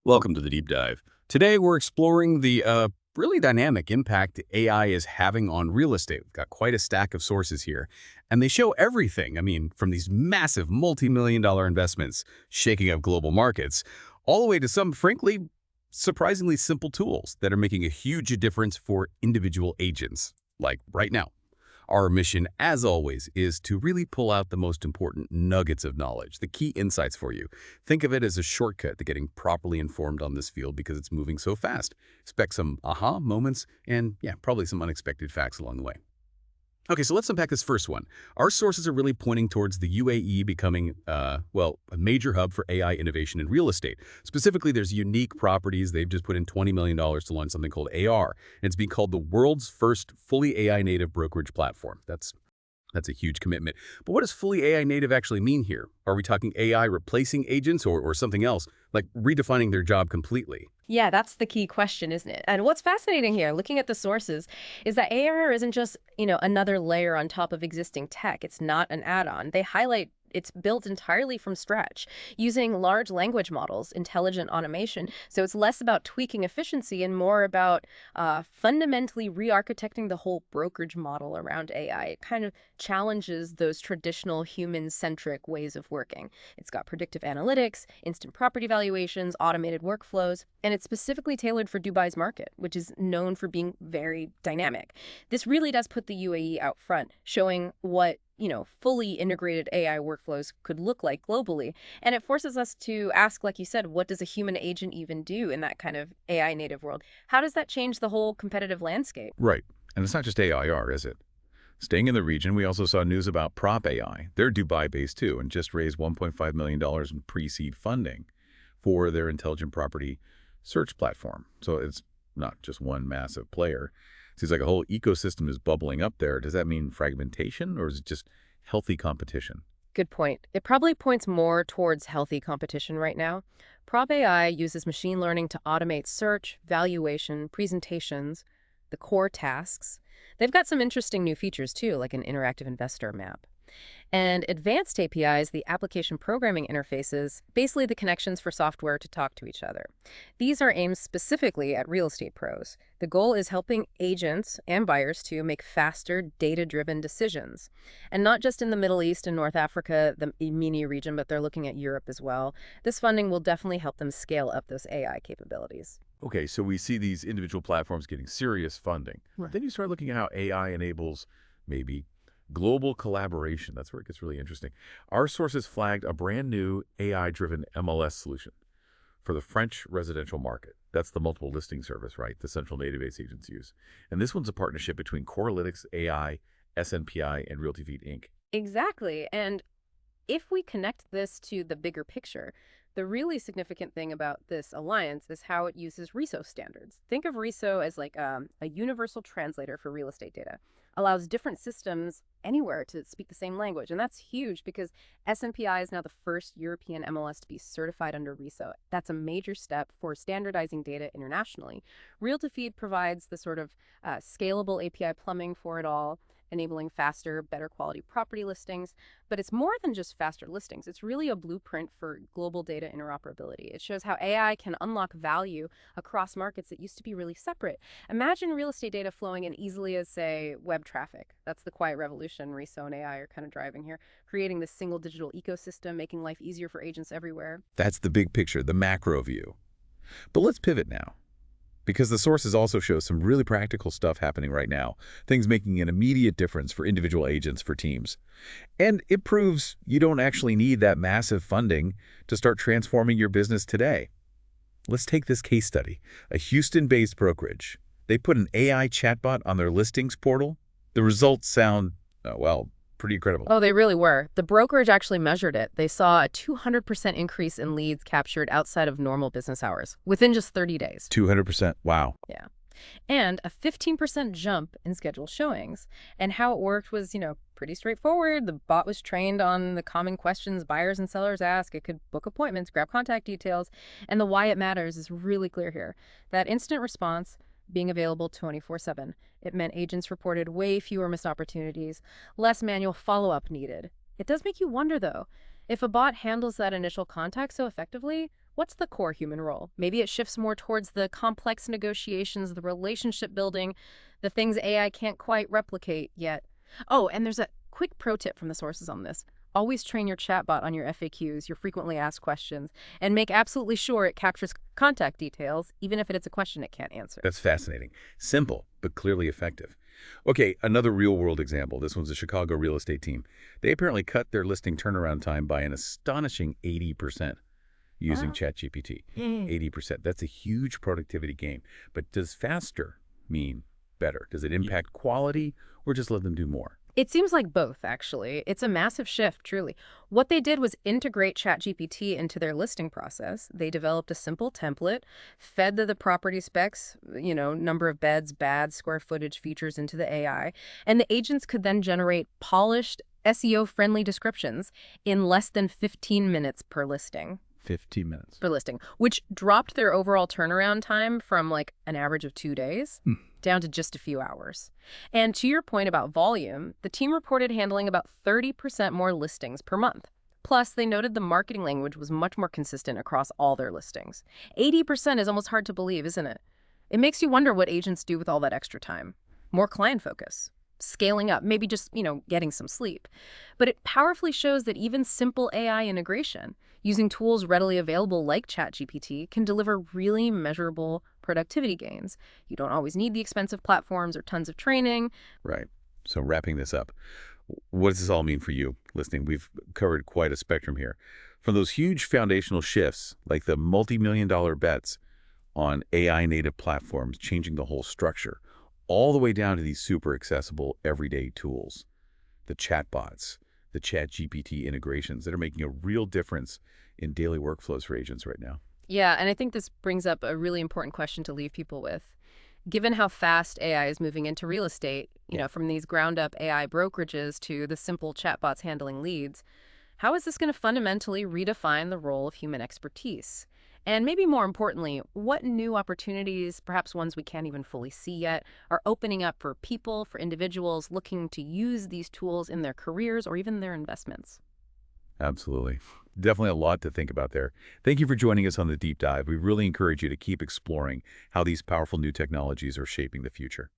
Welcome to the deep dive. Today we're exploring the really dynamic impact AI is having on real estate. We've got quite a stack of sources here, and they show everything. I mean, from these massive multi-million dollar investments shaking up global markets, all the way to some, frankly, surprisingly simple tools that are making a huge difference for individual agents, like right now. Our mission, as always, is to really pull out the most important nuggets of knowledge, the key insights for you. Think of it as a shortcut to getting properly informed on this field because it's moving so fast. Expect some aha moments and, yeah, probably some unexpected facts along the way. Okay, so let's unpack this first one. Our sources are really pointing towards the UAE becoming, well, a major hub for AI innovation in real estate. Specifically, there's unique properties. They've just put in $20 million to launch something called AR, and it's being called the world's first fully AI-native brokerage platform. That's a huge commitment. But what does fully AI native actually mean here? Are we talking AI replacing agents or something else, like redefining their job completely? Yeah, that's the key question, isn't it? And what's fascinating here, looking at the sources, is that AR isn't just, another layer on top of existing tech. It's not an add-on. They highlight it's built entirely from scratch, using large language models, intelligent automation. So it's less about tweaking efficiency and more about fundamentally re-architecting the whole brokerage model around AI. It kind of challenges those traditional human-centric ways of working. It's got predictive analytics, instant property valuations, automated workflows, and it's specifically tailored for Dubai's market, which is known for being very dynamic. This really does put the UAE out front, showing what fully integrated AI workflows could look like globally. And it forces us to ask, like you said, what does a human agent even do in that kind of AI native world? How does that change the whole competitive landscape? Right. And it's not just AIR, is it? Staying in the region, we also saw news about Prop AI. They're Dubai-based too and just raised $1.5 million in pre-seed funding for their intelligent property search platform. So it's not just one massive player. Seems like a whole ecosystem is bubbling up there. Does that mean fragmentation or is it just healthy competition? Good point. It probably points more towards healthy competition right now. Prop AI uses machine learning to automate search, valuation, presentations, the core tasks. They've got some interesting new features too, like an interactive investor map. And advanced APIs, the application programming interfaces, basically the connections for software to talk to each other. These are aimed specifically at real estate pros. The goal is helping agents and buyers to make faster, data-driven decisions. And not just in the Middle East and North Africa, the MENA region, but they're looking at Europe as well. This funding will definitely help them scale up those AI capabilities. Okay, so we see these individual platforms getting serious funding. Right. Then you start looking at how AI enables maybe global collaboration. That's where it gets really interesting. Our sources flagged a brand new AI-driven MLS solution for the French residential market. That's the multiple listing service, right? The central database agents use. And this one's a partnership between Corelytics AI, SNPI, and Realty Feed Inc. Exactly. And if we connect this to the bigger picture, the really significant thing about this alliance is how it uses RISO standards. Think of RISO as like a universal translator for real estate data. Allows different systems anywhere to speak the same language. And that's huge because SNPI is now the first European MLS to be certified under RISO. That's a major step for standardizing data internationally. Real2Feed provides the sort of scalable API plumbing for it all, enabling faster, better quality property listings. But it's more than just faster listings. It's really a blueprint for global data interoperability. It shows how AI can unlock value across markets that used to be really separate. Imagine real estate data flowing in easily as, say, web traffic. That's the quiet revolution RISO and AI are kind of driving here, creating this single digital ecosystem, making life easier for agents everywhere. That's the big picture, the macro view. But let's pivot now, because the sources also show some really practical stuff happening right now, things making an immediate difference for individual agents, for teams. And it proves you don't actually need that massive funding to start transforming your business today. Let's take this case study. A Houston-based brokerage. They put an AI chatbot on their listings portal. The results sound, well, pretty incredible. Oh, they really were. The brokerage actually measured it. They saw a 200% increase in leads captured outside of normal business hours within just 30 days. 200%. Wow. Yeah. And a 15% jump in scheduled showings. And how it worked was, pretty straightforward. The bot was trained on the common questions buyers and sellers ask. It could book appointments, grab contact details, and the why it matters is really clear here. That instant response, being available 24/7. It meant agents reported way fewer missed opportunities, less manual follow-up needed. It does make you wonder, though, if a bot handles that initial contact so effectively, What's the core human role? Maybe it shifts more towards the complex negotiations, the relationship building, the things AI can't quite replicate yet. Oh, and there's a quick pro tip from the sources on this. Always train your chatbot on your FAQs, your frequently asked questions, and make absolutely sure it captures contact details, even if it's a question it can't answer. That's fascinating. Simple, but clearly effective. Okay, another real-world example. This one's a Chicago real estate team. They apparently cut their listing turnaround time by an astonishing 80% using Wow. ChatGPT. 80%. That's a huge productivity gain. But does faster mean better? Does it impact quality or just let them do more? It seems like both, actually. It's a massive shift, truly. What they did was integrate ChatGPT into their listing process. They developed a simple template, fed the property specs, number of beds, baths, square footage, features into the AI, and the agents could then generate polished, SEO-friendly descriptions in less than 15 minutes per listing. 15 minutes. Per listing, which dropped their overall turnaround time from like an average of 2 days down to just a few hours. And to your point about volume, the team reported handling about 30% more listings per month. Plus, they noted the marketing language was much more consistent across all their listings. 80% is almost hard to believe, isn't it? It makes you wonder what agents do with all that extra time. More client focus, scaling up, maybe just, getting some sleep. But it powerfully shows that even simple AI integration, using tools readily available like ChatGPT, can deliver really measurable productivity gains. You don't always need the expensive platforms or tons of training. Right. So wrapping this up, what does this all mean for you listening? We've covered quite a spectrum here. From those huge foundational shifts, like the multi-million-dollar bets on AI-native platforms changing the whole structure, all the way down to these super accessible everyday tools, the chatbots, the ChatGPT integrations that are making a real difference in daily workflows for agents right now. Yeah, and I think this brings up a really important question to leave people with. Given how fast AI is moving into real estate, from these ground-up AI brokerages to the simple chatbots handling leads, how is this going to fundamentally redefine the role of human expertise? And maybe more importantly, what new opportunities, perhaps ones we can't even fully see yet, are opening up for people, for individuals looking to use these tools in their careers or even their investments? Absolutely. Definitely a lot to think about there. Thank you for joining us on the deep dive. We really encourage you to keep exploring how these powerful new technologies are shaping the future.